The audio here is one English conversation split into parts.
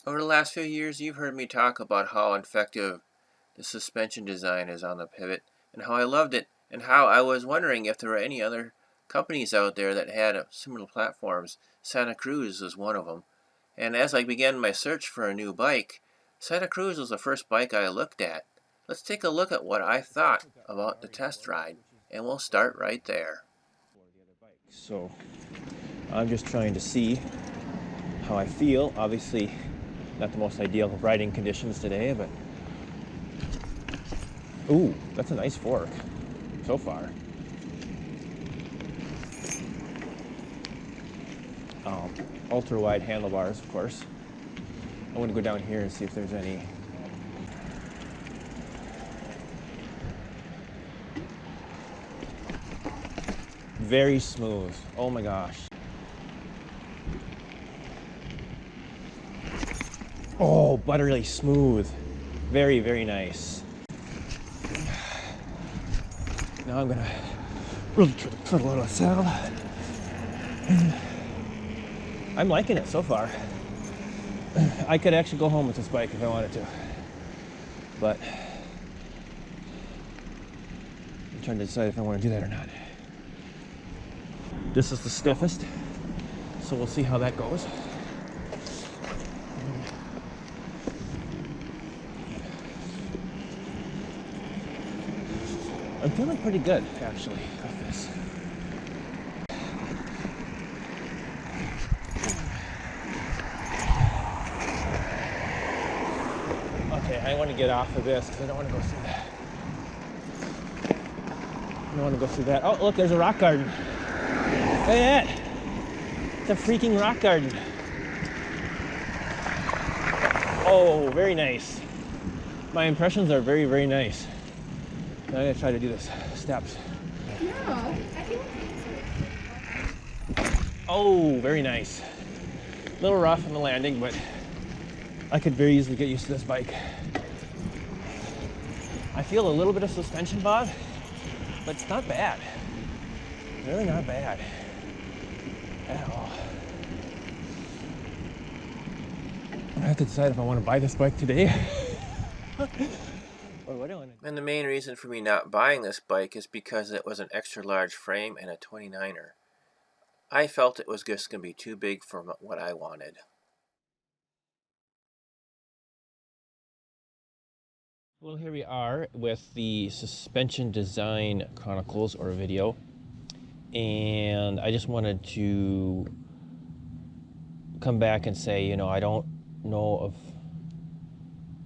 Over the last few years, you've heard me talk about how effective the suspension design is on the Pivot, and how I loved it, and how I was wondering if there were any other companies out there that had similar platforms. Santa Cruz is one of them. And as I began my search for a new bike, Santa Cruz was the first bike I looked at. Let's take a look at what I thought about the test ride, and we'll start right there. So I'm just trying to see how I feel. Obviously, not the most ideal of riding conditions today, but ooh, that's a nice fork so far. Ultra wide handlebars, of course. I'm going to go down here and see if there's any. Very smooth. Oh my gosh. Oh, buttery smooth. Very, very nice. Now I'm gonna really try to pedal out of the saddle. I'm liking it so far. I could actually go home with this bike if I wanted to, but I'm trying to decide if I want to do that or not. This is the stiffest, so we'll see how that goes. I'm feeling pretty good, actually, with this. Okay, I want to get off of this because I don't want to go through that. I don't want to go through that. Oh, look, there's a rock garden. Look at that. It's a freaking rock garden. Oh, very nice. My impressions are very, very nice. Now I'm going to try to do this steps. Yeah. Oh, very nice. A little rough on the landing, but I could very easily get used to this bike. I feel a little bit of suspension bob, but it's not bad. Really not bad at all. I have to decide if I want to buy this bike today or what I want to. And the main reason for me not buying this bike is because it was an extra large frame and a 29er. I felt it was just going to be too big for what I wanted. Well, here we are with the Suspension Design Chronicles or video, and I just wanted to come back and say, you know, I don't know of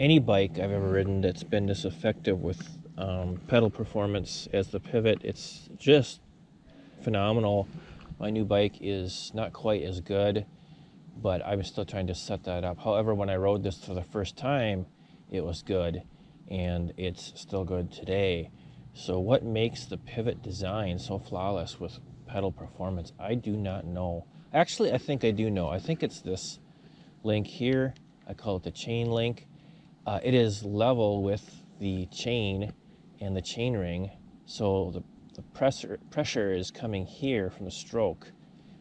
any bike I've ever ridden that's been this effective with pedal performance as the Pivot. It's just phenomenal. My new bike is not quite as good, but I'm still trying to set that up. However, when I rode this for the first time, it was good, and it's still good today. So what makes the Pivot design so flawless with pedal performance? I do not know. Actually, I think I do know. I think it's this link here. I call it the chain link. It is level with the chain and the chain ring, so the pressure is coming here from the stroke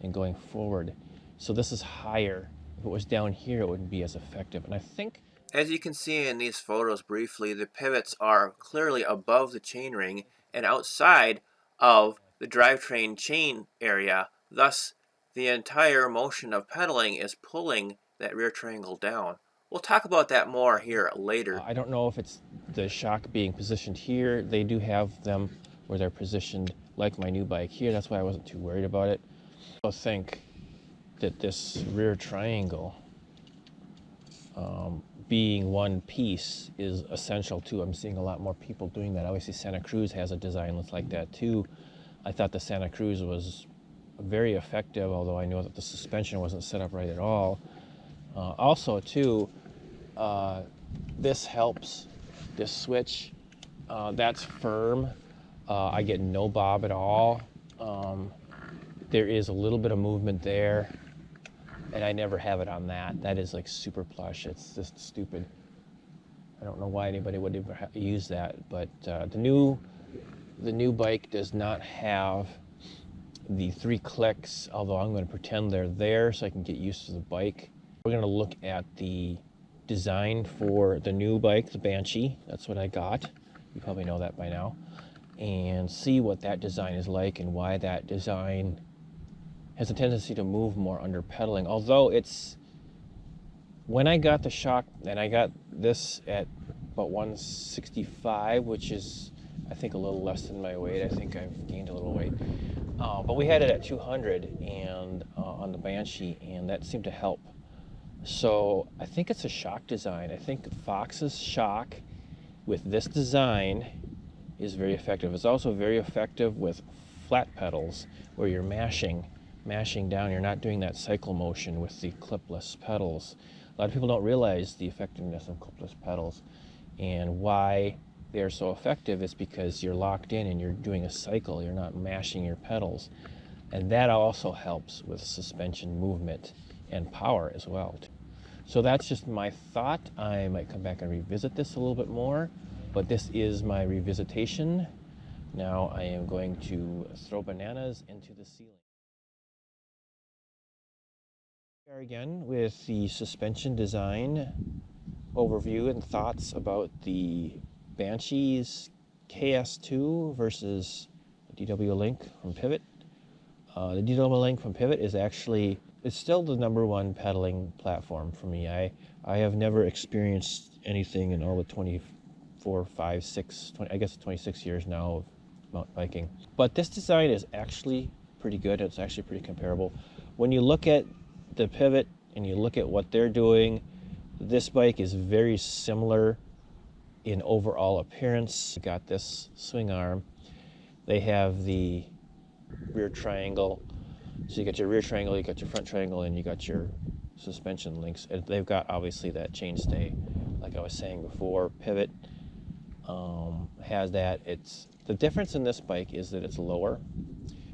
and going forward. So this is higher. If it was down here, it wouldn't be as effective. And I think, As you can see in these photos briefly, the pivots are clearly above the chainring and outside of the drivetrain chain area. Thus, the entire motion of pedaling is pulling that rear triangle down. We'll talk about that more here later. I don't know if it's the shock being positioned here. They do have them where they're positioned like my new bike here. That's why I wasn't too worried about it. I think that this rear triangle being one piece is essential too. I'm seeing a lot more people doing that. Obviously Santa Cruz has a design that's like that too. I thought the Santa Cruz was very effective, although I know that the suspension wasn't set up right at all. Also too, this helps, this switch, that's firm. I get no bob at all. There is a little bit of movement there, and I never have it on that. That is like super plush. It's just stupid. I don't know why anybody would ever use that, but the new bike does not have the 3 clicks, although I'm going to pretend they're there so I can get used to the bike. We're going to look at the design for the new bike, the Banshee. That's what I got. You probably know that by now. And see what that design is like and why that design has a tendency to move more under pedaling. Although it's, when I got the shock, and I got this at about 165, which is, I think, a little less than my weight. I think I've gained a little weight. But we had it at 200 and on the Banshee, and that seemed to help. So I think it's a shock design. I think Fox's shock with this design is very effective. It's also very effective with flat pedals where you're mashing down. You're not doing that cycle motion with the clipless pedals. A lot of people don't realize the effectiveness of clipless pedals, and why they're so effective is because you're locked in and you're doing a cycle. You're not mashing your pedals. And that also helps with suspension movement and power as well. So that's just my thought. I might come back and revisit this a little bit more, but this is my revisitation. Now I am going to throw bananas into the ceiling. Here again with the suspension design overview and thoughts about the Banshee's KS2 versus the DW Link from Pivot. The DW Link from Pivot is actually, it's still the #1 pedaling platform for me. I have never experienced anything in all the 24, 5, 6, 20, I guess 26 years now of mountain biking. But this design is actually pretty good. It's actually pretty comparable. When you look at the Pivot and you look at what they're doing, this bike is very similar in overall appearance. You got this swing arm. They have the rear triangle. So you got your rear triangle, you got your front triangle, and you got your suspension links. And they've got obviously that chainstay, like I was saying before. Pivot has that. It's the difference in this bike is that it's lower.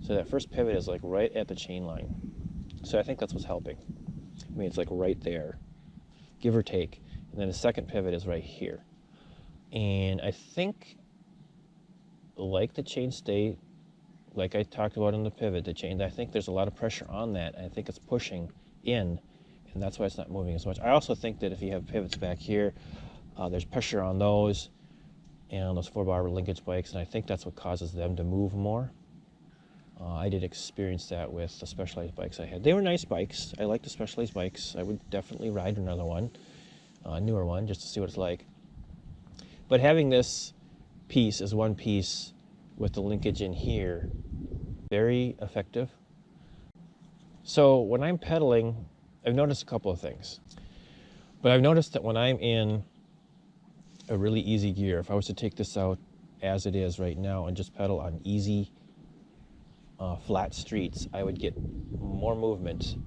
So that first pivot is like right at the chain line. So I think that's what's helping. I mean, it's like right there, give or take. And then the second pivot is right here. And I think, like the chainstay, like I talked about in the Pivot, the chain, I think there's a lot of pressure on that. I think it's pushing in, and that's why it's not moving as much. I also think that if you have pivots back here, there's pressure on those and those 4-bar linkage bikes, and I think that's what causes them to move more. I did experience that with the Specialized bikes I had. They were nice bikes. I like the Specialized bikes. I would definitely ride another one, a newer one, just to see what it's like. But having this piece as one piece with the linkage in here, very effective. So when I'm pedaling, I've noticed a couple of things. But I've noticed that when I'm in a really easy gear, if I was to take this out as it is right now and just pedal on easy, flat streets, I would get more movement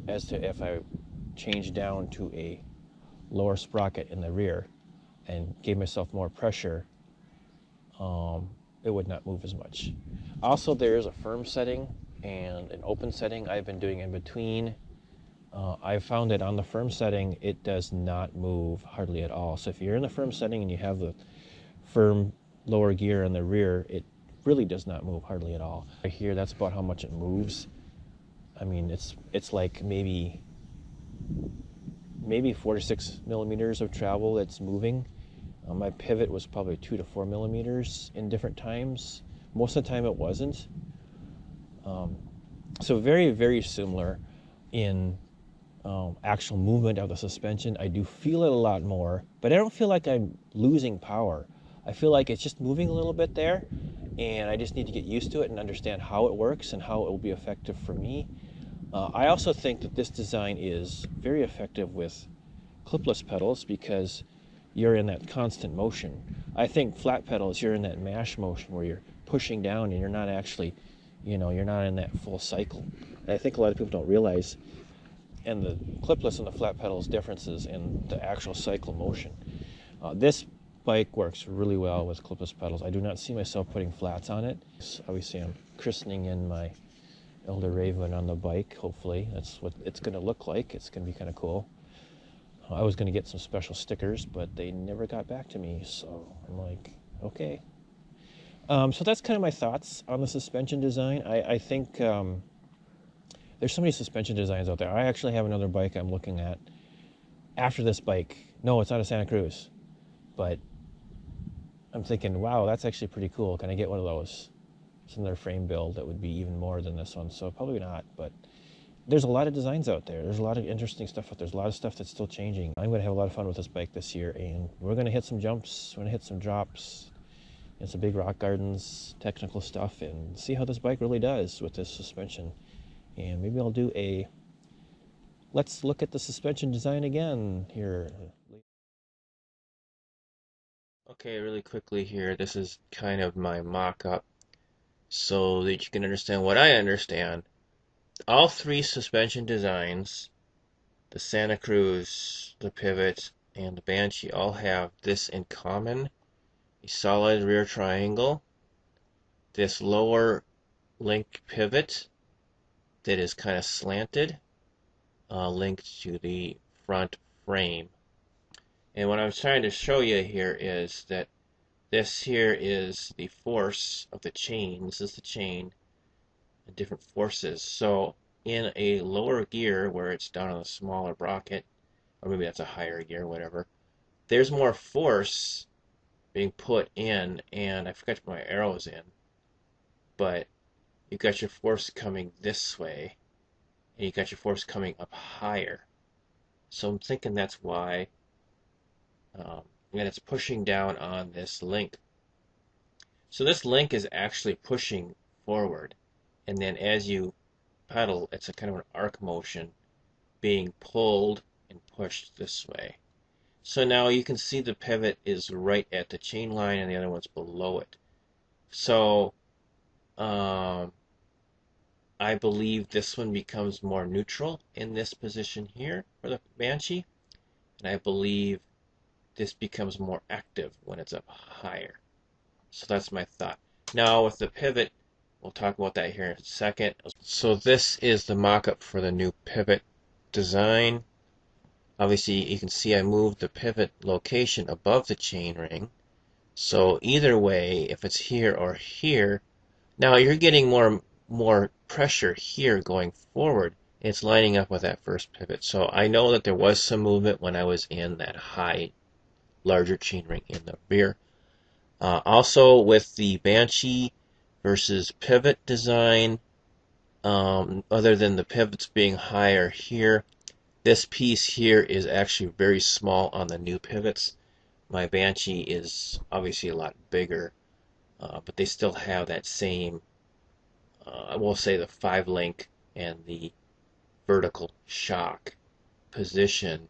as to if I changed down to a lower sprocket in the rear and gave myself more pressure, it would not move as much. Also, there is a firm setting and an open setting I've been doing in between. I've found that on the firm setting, it does not move hardly at all. So if you're in the firm setting and you have the firm lower gear in the rear, it really does not move hardly at all. Right here, that's about how much it moves. I mean, it's like maybe 4 to 6 millimeters of travel that's moving. My pivot was probably 2 to 4 millimeters in different times. Most of the time it wasn't. So very, very similar in actual movement of the suspension. I do feel it a lot more, but I don't feel like I'm losing power. I feel like it's just moving a little bit there, and I just need to get used to it and understand how it works and how it will be effective for me. I also think that this design is very effective with clipless pedals because you're in that constant motion. I think flat pedals, you're in that mash motion where you're pushing down and you're not actually, you're not in that full cycle. And I think a lot of people don't realize, and the clipless and the flat pedals differences in the actual cycle motion. This bike works really well with clipless pedals. I do not see myself putting flats on it. So obviously I'm christening in my Elder Raven on the bike, hopefully. That's what it's gonna look like. It's gonna be kind of cool. I was gonna get some special stickers, but they never got back to me, so I'm like, okay. So that's kind of my thoughts on the suspension design. I think There's so many suspension designs out there. I actually have another bike I'm looking at after this bike. No, it's not a Santa Cruz, but I'm thinking, wow, that's actually pretty cool. Can I get one of those? Similar frame build that would be even more than this one. So probably not, but there's a lot of designs out there. There's a lot of interesting stuff out there. There's a lot of stuff that's still changing. I'm going to have a lot of fun with this bike this year, and we're going to hit some jumps, we're going to hit some drops, and some big rock gardens, technical stuff, and see how this bike really does with this suspension. And maybe I'll do a let's look at the suspension design again here. Okay, really quickly here, this is kind of my mock-up so that you can understand what I understand. All three suspension designs, the Santa Cruz, the Pivot, and the Banshee, all have this in common: a solid rear triangle, this lower link pivot that is kind of slanted, linked to the front frame. And what I'm trying to show you here is that this here is the force of the chain. This is the chain, the different forces. So in a lower gear where it's down on a smaller bracket, or maybe that's a higher gear, whatever, there's more force being put in, and I forgot to put my arrows in, but you've got your force coming this way, and you got your force coming up higher. So I'm thinking that's why, and it's pushing down on this link. So this link is actually pushing forward, and then as you pedal, it's a kind of an arc motion being pulled and pushed this way. So now you can see the pivot is right at the chain line and the other one's below it. So I believe this one becomes more neutral in this position here for the Banshee, and I believe this becomes more active when it's up higher. So that's my thought. Now with the pivot, we'll talk about that here in a second. So this is the mock-up for the new pivot design. Obviously you can see I moved the pivot location above the chain ring. So either way, if it's here or here, now you're getting more pressure here going forward. It's lining up with that first pivot. So I know that there was some movement when I was in that high, larger chain ring in the rear. Also with the Banshee versus pivot design, other than the pivots being higher here, this piece here is actually very small on the new pivots. My Banshee is obviously a lot bigger, but they still have that same, I will say, the 5-link and the vertical shock position.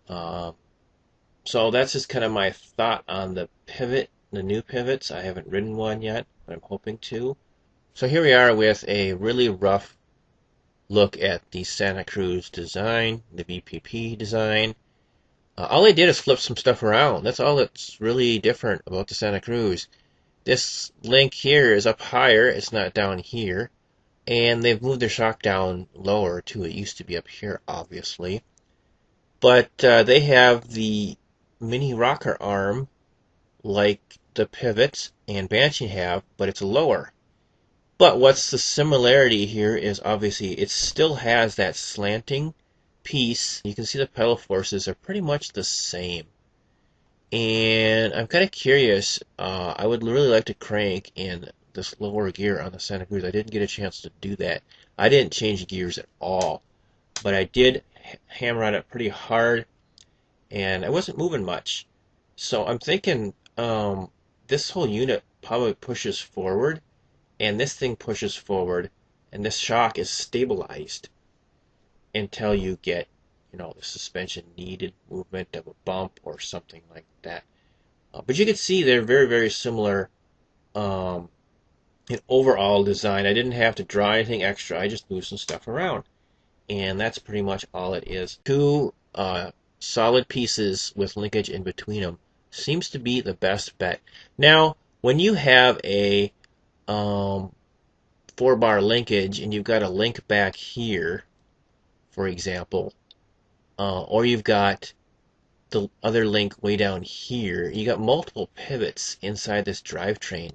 So that's just kind of my thought on the pivot, the new pivots. I haven't ridden one yet, but I'm hoping to. So here we are with a really rough look at the Santa Cruz design, the VPP design. All I did is flip some stuff around. That's all that's really different about the Santa Cruz. This link here is up higher, it's not down here. And they've moved their shock down lower too. It used to be up here, obviously. But they have the mini rocker arm like the Pivot and Banshee have, but it's lower. But what's the similarity here is obviously it still has that slanting piece. You can see the pedal forces are pretty much the same. And I'm kind of curious, I would really like to crank in this lower gear on the Santa Cruz. I didn't get a chance to do that. I didn't change gears at all, but I did hammer on it pretty hard, and I wasn't moving much. So I'm thinking this whole unit probably pushes forward, and this thing pushes forward, and this shock is stabilized until you get, the suspension needed movement of a bump or something like that. But you can see they're very, very similar in overall design. I didn't have to draw anything extra. I just moved some stuff around. And that's pretty much all it is. Two solid pieces with linkage in between them seems to be the best bet. Now, when you have a 4-bar linkage and you've got a link back here, for example, or you've got the other link way down here, you got multiple pivots inside this drivetrain.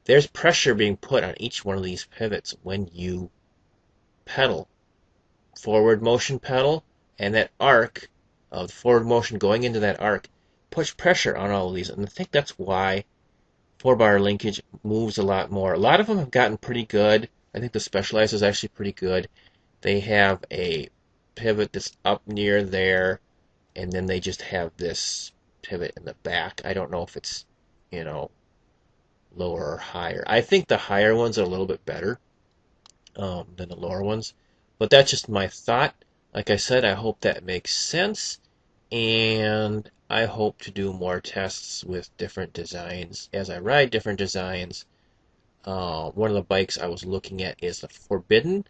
There's pressure being put on each one of these pivots when you pedal, forward motion pedal, and that arc of forward motion going into that arc puts pressure on all of these. And I think that's why 4-bar linkage moves a lot more. A lot of them have gotten pretty good. I think the Specialized is actually pretty good. They have a pivot that's up near there, and then they just have this pivot in the back. I don't know if it's, you know, lower or higher. I think the higher ones are a little bit better than the lower ones, but that's just my thought. Like I said, I hope that makes sense, and I hope to do more tests with different designs as I ride different designs. One of the bikes I was looking at is the Forbidden,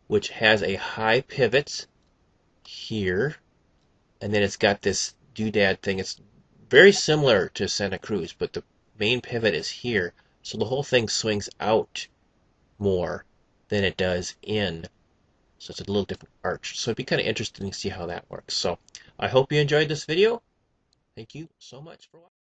which has a high pivot here, and then it's got this doodad thing. It's very similar to Santa Cruz, but the main pivot is here, so the whole thing swings out more than it does in. So it's a little different arch. So it'd be kind of interesting to see how that works. So I hope you enjoyed this video. Thank you so much for watching.